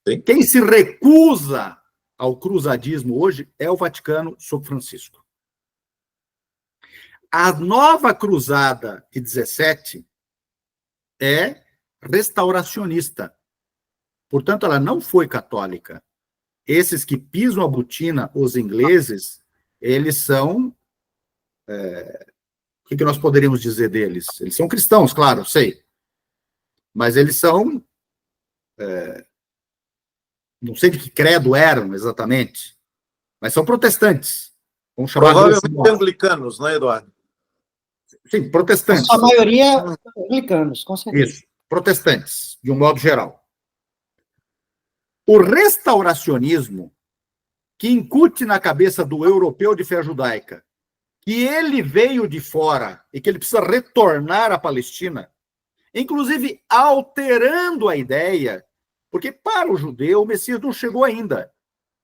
Sim. Quem se recusa ao cruzadismo hoje é o Vaticano sob Francisco. A nova cruzada de 17 é restauracionista. Portanto, ela não foi católica. Esses que pisam a botina, os ingleses, eles são... o que nós poderíamos dizer deles? Eles são cristãos, claro, eu sei. Mas eles são... não sei de que credo eram exatamente, mas são protestantes. Vamos chamar provavelmente anglicanos, não é, Eduardo? Sim, protestantes. A maioria anglicanos, com certeza. Isso, protestantes, de um modo geral. O restauracionismo, que incute na cabeça do europeu de fé judaica que ele veio de fora e que ele precisa retornar à Palestina, inclusive alterando a ideia, porque para o judeu o Messias não chegou ainda.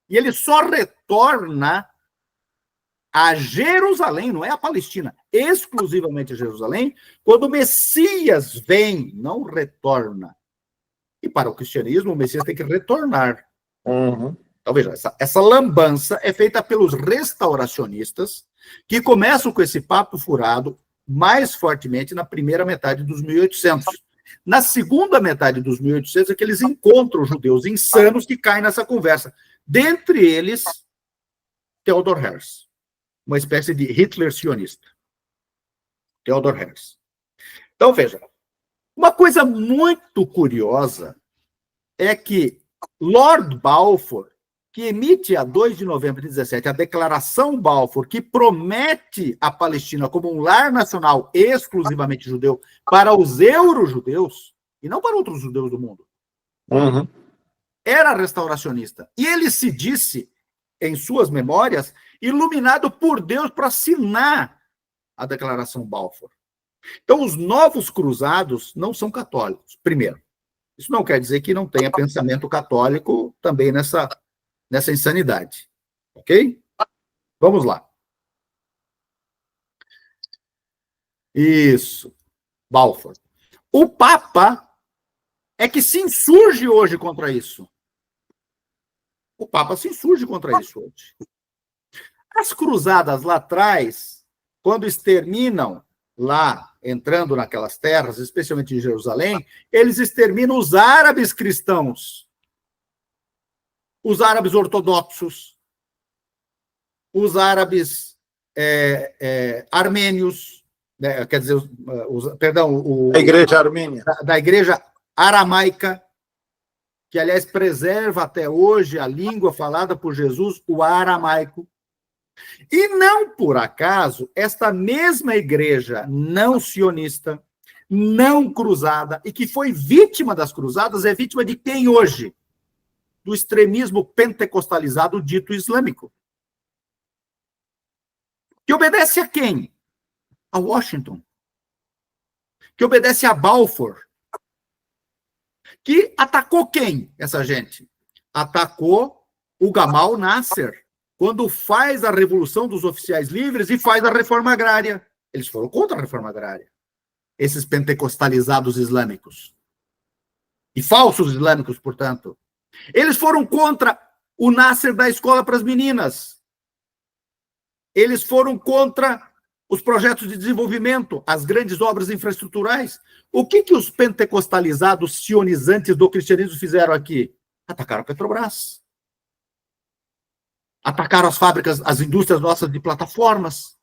E ele só retorna a Jerusalém, não é a Palestina, exclusivamente a Jerusalém, quando o Messias vem, não retorna. E para o cristianismo, o Messias tem que retornar. Uhum. Então, veja, essa lambança é feita pelos restauracionistas, que começam com esse papo furado mais fortemente na primeira metade dos 1800. Na segunda metade dos 1800 é que eles encontram judeus insanos que caem nessa conversa. Dentre eles, Theodor Herz, uma espécie de Hitler sionista. Theodor Herz. Então, veja, uma coisa muito curiosa é que Lord Balfour, que emite a 2 de novembro de 17 a Declaração Balfour, que promete a Palestina como um lar nacional exclusivamente judeu para os euro-judeus, e não para outros judeus do mundo, era restauracionista. E ele se disse, em suas memórias, iluminado por Deus para assinar a Declaração Balfour. Então, os novos cruzados não são católicos, primeiro. Isso não quer dizer que não tenha pensamento católico também nessa insanidade. Ok? Vamos lá. Isso. Balfour. O Papa é que se insurge hoje contra isso. O Papa se insurge contra isso hoje. As cruzadas lá atrás, quando exterminam lá, entrando naquelas terras, especialmente em Jerusalém, eles exterminam os árabes cristãos, os árabes ortodoxos, os árabes armênios, né, quer dizer, a igreja armênia. Da igreja aramaica, que, aliás, preserva até hoje a língua falada por Jesus, o aramaico. E não por acaso, esta mesma igreja não sionista, não cruzada, e que foi vítima das cruzadas, é vítima de quem hoje? Do extremismo pentecostalizado dito islâmico. Que obedece a quem? A Washington. que obedece a Balfour, que atacou quem, essa gente? Atacou o Gamal Nasser, quando faz a Revolução dos Oficiais Livres e faz a reforma agrária. Eles foram contra a reforma agrária, esses pentecostalizados islâmicos. E falsos islâmicos, portanto. Eles foram contra o Nasser da escola para as meninas. Eles foram contra os projetos de desenvolvimento, as grandes obras infraestruturais. O que os pentecostalizados sionizantes do cristianismo fizeram aqui? Atacaram a Petrobras. Atacaram as fábricas, as indústrias nossas de plataformas.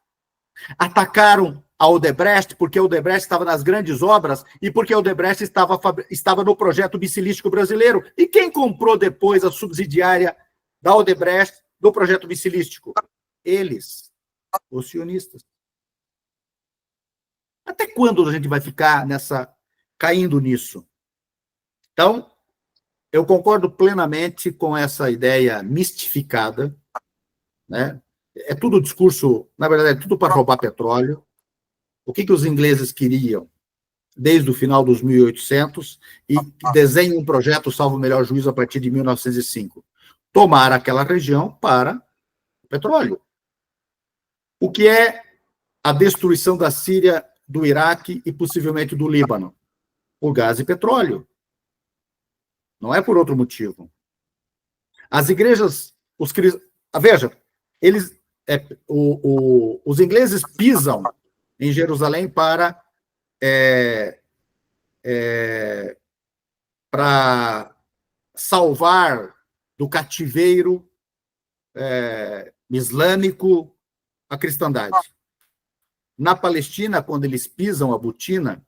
Atacaram a Odebrecht, porque a Odebrecht estava nas grandes obras e porque a Odebrecht estava no projeto bicilístico brasileiro. E quem comprou depois a subsidiária da Odebrecht do projeto bicilístico? Eles, os sionistas. Até quando a gente vai ficar caindo nisso? Então, eu concordo plenamente com essa ideia mistificada, né? É tudo discurso, na verdade, é tudo para roubar petróleo. O que os ingleses queriam desde o final dos 1800 e desenham um projeto, salvo o melhor juízo, a partir de 1905. Tomar aquela região para o petróleo. O que é a destruição da Síria, do Iraque e possivelmente do Líbano? Por gás e petróleo. Não é por outro motivo. As igrejas, veja, os ingleses pisam em Jerusalém para salvar do cativeiro islâmico a cristandade. Na Palestina, quando eles pisam a botina,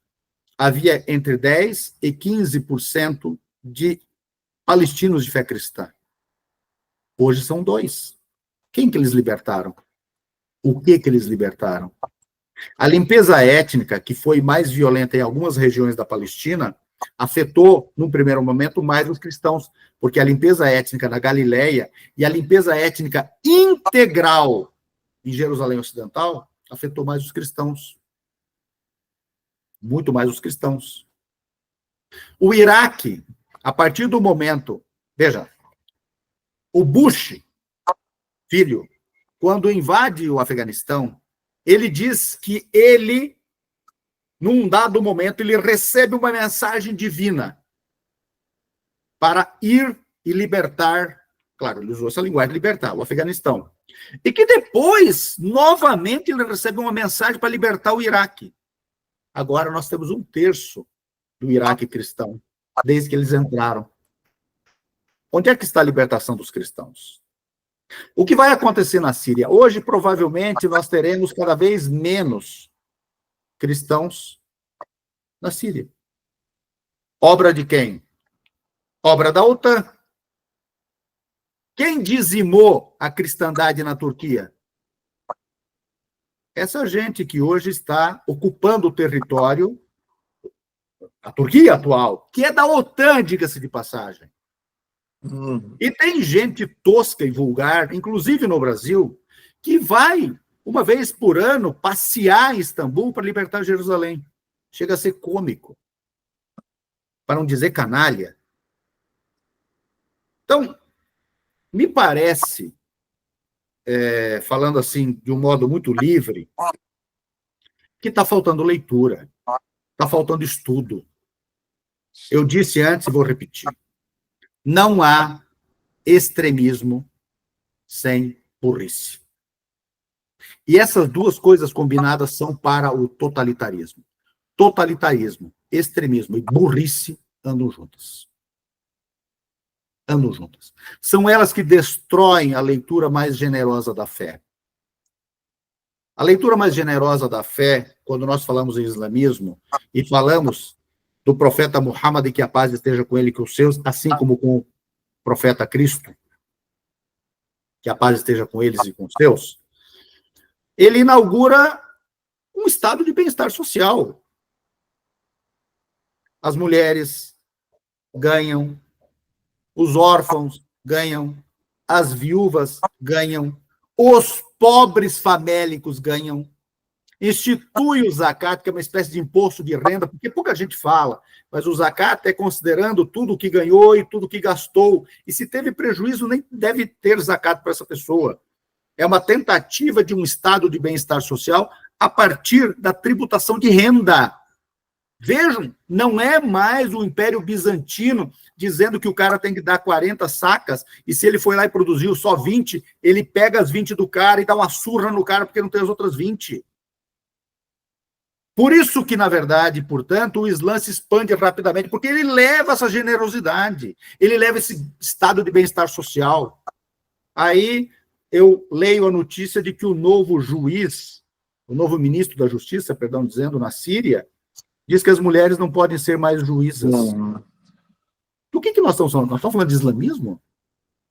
havia entre 10% e 15% de palestinos de fé cristã. Hoje são 2%. Quem que eles libertaram? O que eles libertaram? A limpeza étnica, que foi mais violenta em algumas regiões da Palestina, afetou, num primeiro momento, mais os cristãos, porque a limpeza étnica na Galileia e a limpeza étnica integral em Jerusalém Ocidental afetou mais os cristãos. Muito mais os cristãos. O Iraque, a partir do momento... Veja, o Bush, filho, quando invade o Afeganistão, ele diz que ele, num dado momento, ele recebe uma mensagem divina para ir e libertar, claro, ele usou essa linguagem, libertar o Afeganistão. E que depois, novamente, ele recebe uma mensagem para libertar o Iraque. Agora nós temos 1/3 do Iraque cristão, desde que eles entraram. Onde é que está a libertação dos cristãos? O que vai acontecer na Síria? Hoje, provavelmente, nós teremos cada vez menos cristãos na Síria. Obra de quem? Obra da OTAN. Quem dizimou a cristandade na Turquia? Essa gente que hoje está ocupando o território, a Turquia atual, que é da OTAN, diga-se de passagem. E tem gente tosca e vulgar, inclusive no Brasil, que vai, uma vez por ano, passear em Istambul para libertar Jerusalém. Chega a ser cômico, para não dizer canalha. Então, me parece, falando assim de um modo muito livre, que está faltando leitura, está faltando estudo. Eu disse antes e vou repetir. Não há extremismo sem burrice. E essas duas coisas combinadas são para o totalitarismo. Totalitarismo, extremismo e burrice andam juntas. Andam juntas. São elas que destroem a leitura mais generosa da fé. A leitura mais generosa da fé, quando nós falamos em islamismo e falamos do profeta Muhammad, e que a paz esteja com ele e com os seus, assim como com o profeta Cristo, que a paz esteja com eles e com os seus, ele inaugura um estado de bem-estar social. As mulheres ganham, os órfãos ganham, as viúvas ganham, os pobres famélicos ganham, institui o zakat, que é uma espécie de imposto de renda, porque pouca gente fala, mas o zakat é considerando tudo o que ganhou e tudo o que gastou, e se teve prejuízo, nem deve ter zakat para essa pessoa. É uma tentativa de um estado de bem-estar social a partir da tributação de renda. Vejam, não é mais o Império Bizantino dizendo que o cara tem que dar 40 sacas, e se ele foi lá e produziu só 20, ele pega as 20 do cara e dá uma surra no cara porque não tem as outras 20. Por isso que, na verdade, portanto, o Islã se expande rapidamente, porque ele leva essa generosidade, ele leva esse estado de bem-estar social. Aí eu leio a notícia de que o novo juiz, o novo ministro da Justiça, perdão, dizendo, na Síria, diz que as mulheres não podem ser mais juízas. Do que nós estamos falando? Nós estamos falando de islamismo?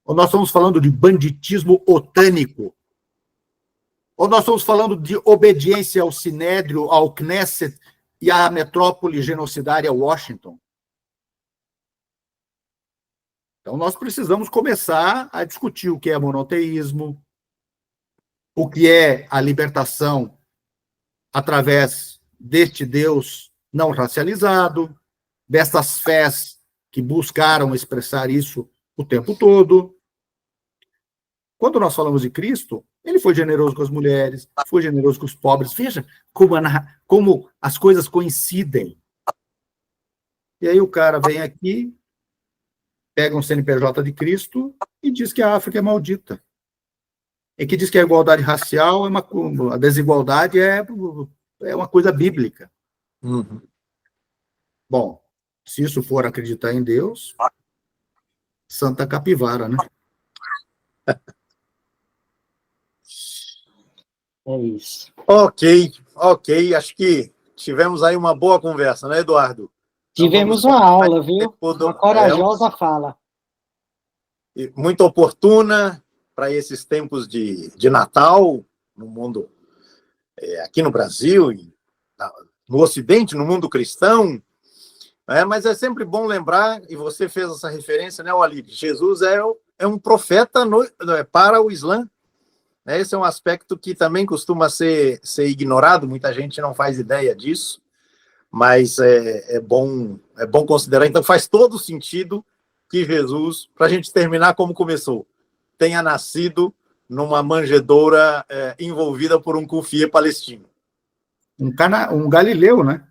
Ou nós estamos falando de banditismo otânico? Ou nós estamos falando de obediência ao Sinédrio, ao Knesset e à metrópole genocidária Washington? Então, nós precisamos começar a discutir o que é monoteísmo, o que é a libertação através deste Deus não racializado, dessas fés que buscaram expressar isso o tempo todo. Quando nós falamos de Cristo, ele foi generoso com as mulheres, foi generoso com os pobres. Veja como as coisas coincidem. E aí o cara vem aqui, pega um CNPJ de Cristo e diz que a África é maldita. E que diz que a igualdade racial, a desigualdade é uma coisa bíblica. Uhum. Bom, se isso for acreditar em Deus, Santa Capivara, né? É isso. Ok. Acho que tivemos aí uma boa conversa, né, Eduardo? Tivemos uma aula, viu? Uma corajosa fala. Muito oportuna para esses tempos de Natal, no mundo, aqui no Brasil, no Ocidente, no mundo cristão. Mas é sempre bom lembrar, e você fez essa referência, né, Walid? Jesus é um profeta para o Islã. Esse é um aspecto que também costuma ser ignorado, muita gente não faz ideia disso, mas é bom considerar. Então, faz todo sentido que Jesus, para a gente terminar como começou, tenha nascido numa manjedoura envolvida por um kufier palestino. Um galileu, né?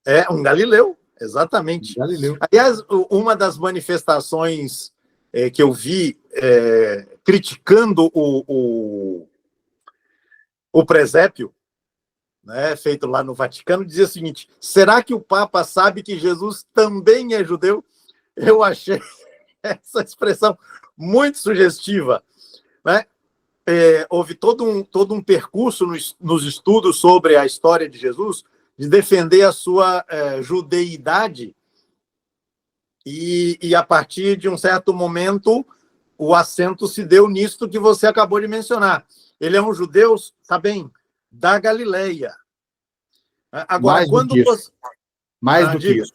É, um galileu, exatamente. Galileu. Aliás, uma das manifestações que eu vi criticando o presépio, né, feito lá no Vaticano, dizia o seguinte: será que o Papa sabe que Jesus também é judeu? Eu achei essa expressão muito sugestiva, né? Houve todo um percurso nos estudos sobre a história de Jesus, de defender a sua judeidade, e a partir de um certo momento o acento se deu nisto que você acabou de mencionar. Ele é um judeu, tá bem, da Galileia. Agora, mais do que isso.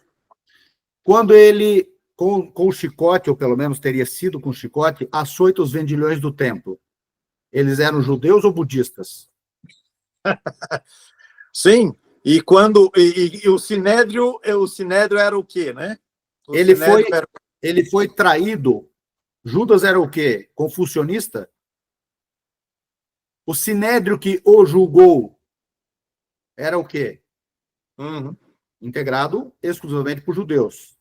Quando ele, com o chicote, ou pelo menos teria sido com o chicote, açoita os vendilhões do templo, eles eram judeus ou budistas? Sim, e quando o Sinédrio era o quê, né? Ele foi traído. Judas era o quê? Confucionista? O Sinédrio que o julgou era o quê? Uhum. Integrado exclusivamente por judeus.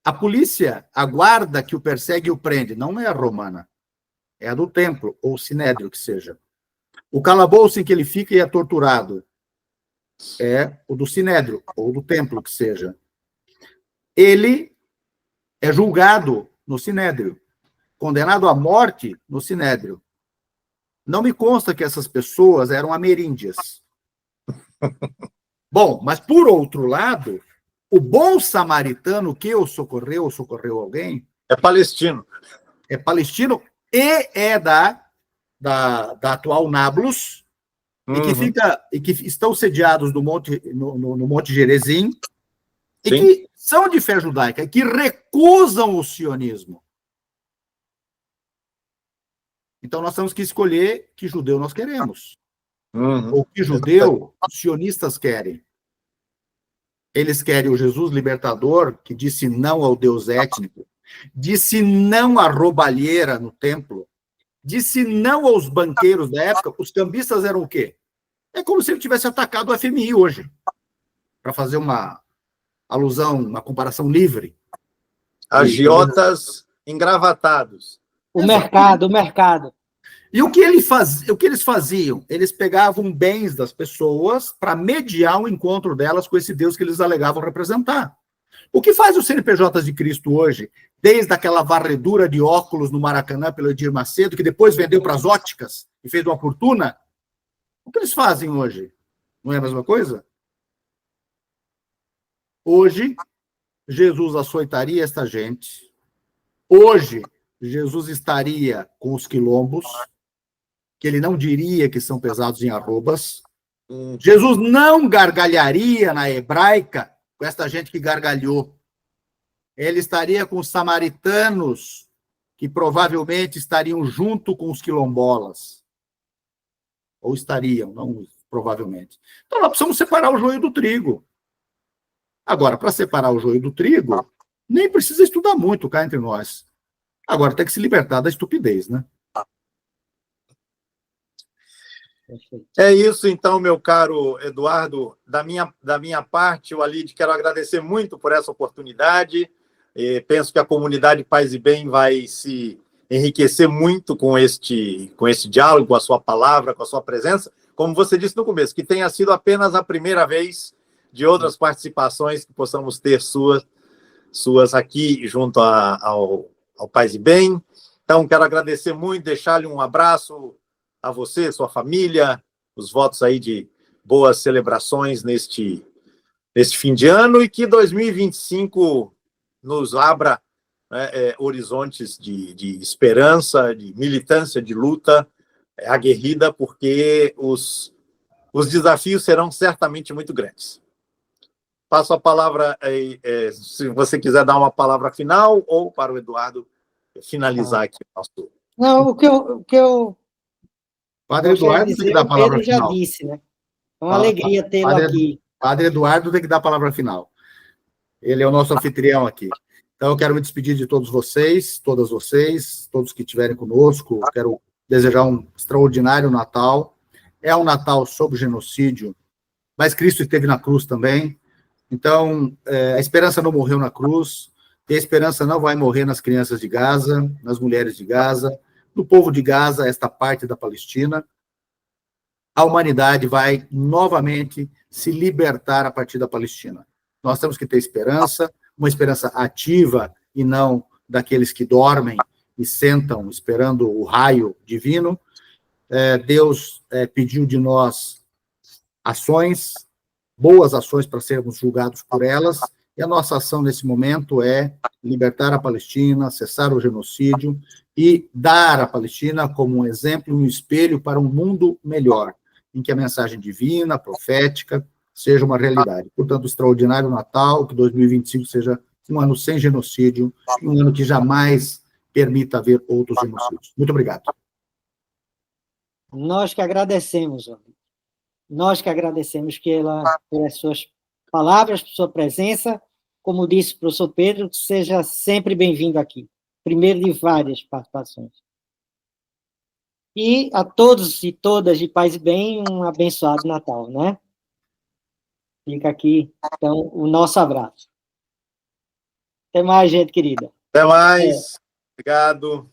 A polícia, a guarda que o persegue e o prende, não é a romana, é a do templo, ou Sinédrio, que seja. O calabouço em que ele fica e é torturado é o do Sinédrio, ou do templo, que seja. Ele é julgado no Sinédrio, condenado à morte no Sinédrio. Não me consta que essas pessoas eram ameríndias. Bom, mas por outro lado, o bom samaritano que o socorreu alguém... É palestino. É palestino e é da atual Nablus, uhum. e que estão sediados no Monte Gerizim, e Sim. que são de fé judaica, que recusam o sionismo. Então, nós temos que escolher que judeu nós queremos. O que judeu, os sionistas querem. Eles querem o Jesus libertador, que disse não ao Deus étnico, disse não à roubalheira no templo, disse não aos banqueiros da época. Os cambistas eram o quê? É como se ele tivesse atacado o FMI hoje, para fazer uma alusão, uma comparação livre. Agiotas engravatados. O mercado. E o que eles faziam? Eles pegavam bens das pessoas para mediar o encontro delas com esse Deus que eles alegavam representar. O que faz os CNPJs de Cristo hoje, desde aquela varredura de óculos no Maracanã pelo Edir Macedo, que depois vendeu para as óticas e fez uma fortuna? O que eles fazem hoje? Não é a mesma coisa? Hoje, Jesus açoitaria esta gente. Hoje, Jesus estaria com os quilombos, que ele não diria que são pesados em arrobas. Jesus não gargalharia na hebraica com esta gente que gargalhou. Ele estaria com os samaritanos, que provavelmente estariam junto com os quilombolas. Ou estariam, não provavelmente. Então, nós precisamos separar o joio do trigo. Agora, para separar o joio do trigo, nem precisa estudar muito cá entre nós. Agora, tem que se libertar da estupidez, né? É isso, então, meu caro Eduardo. Da minha parte, Walid, quero agradecer muito por essa oportunidade. Penso que a comunidade Paz e Bem vai se enriquecer muito com este diálogo, com a sua palavra, com a sua presença. Como você disse no começo, que tenha sido apenas a primeira vez de outras participações que possamos ter suas aqui junto ao Paz e Bem. Então, quero agradecer muito, deixar-lhe um abraço a você, sua família, os votos aí de boas celebrações neste fim de ano, e que 2025 nos abra, né, horizontes de esperança, de militância, de luta aguerrida, porque os desafios serão certamente muito grandes. Passo a palavra, se você quiser dar uma palavra final, ou para o Eduardo finalizar aqui o nosso... Não, o que eu Padre Eduardo tem que dar a palavra Pedro final. já disse, né? É uma alegria tê-lo aqui. Padre Eduardo tem que dar a palavra final. Ele é o nosso anfitrião aqui. Então, eu quero me despedir de todos vocês, todas vocês, todos que estiverem conosco. Quero desejar um extraordinário Natal. É um Natal sob o genocídio, mas Cristo esteve na cruz também. Então, a esperança não morreu na cruz, e a esperança não vai morrer nas crianças de Gaza, nas mulheres de Gaza, no povo de Gaza, esta parte da Palestina. A humanidade vai novamente se libertar a partir da Palestina. Nós temos que ter esperança, uma esperança ativa e não daqueles que dormem e sentam esperando o raio divino. Deus pediu de nós ações, boas ações para sermos julgados por elas, e a nossa ação nesse momento é libertar a Palestina, cessar o genocídio e dar a Palestina como um exemplo, um espelho para um mundo melhor, em que a mensagem divina, profética, seja uma realidade. Portanto, extraordinário Natal, que 2025 seja um ano sem genocídio, um ano que jamais permita haver outros genocídios. Muito obrigado. Nós que agradecemos, nós que agradecemos pelas suas palavras, por sua presença. Como disse o professor Pedro, seja sempre bem-vindo aqui. Primeiro de várias participações. E a todos e todas de Paz e Bem, um abençoado Natal, né? Fica aqui, então, o nosso abraço. Até mais, gente querida. Até mais. Obrigado.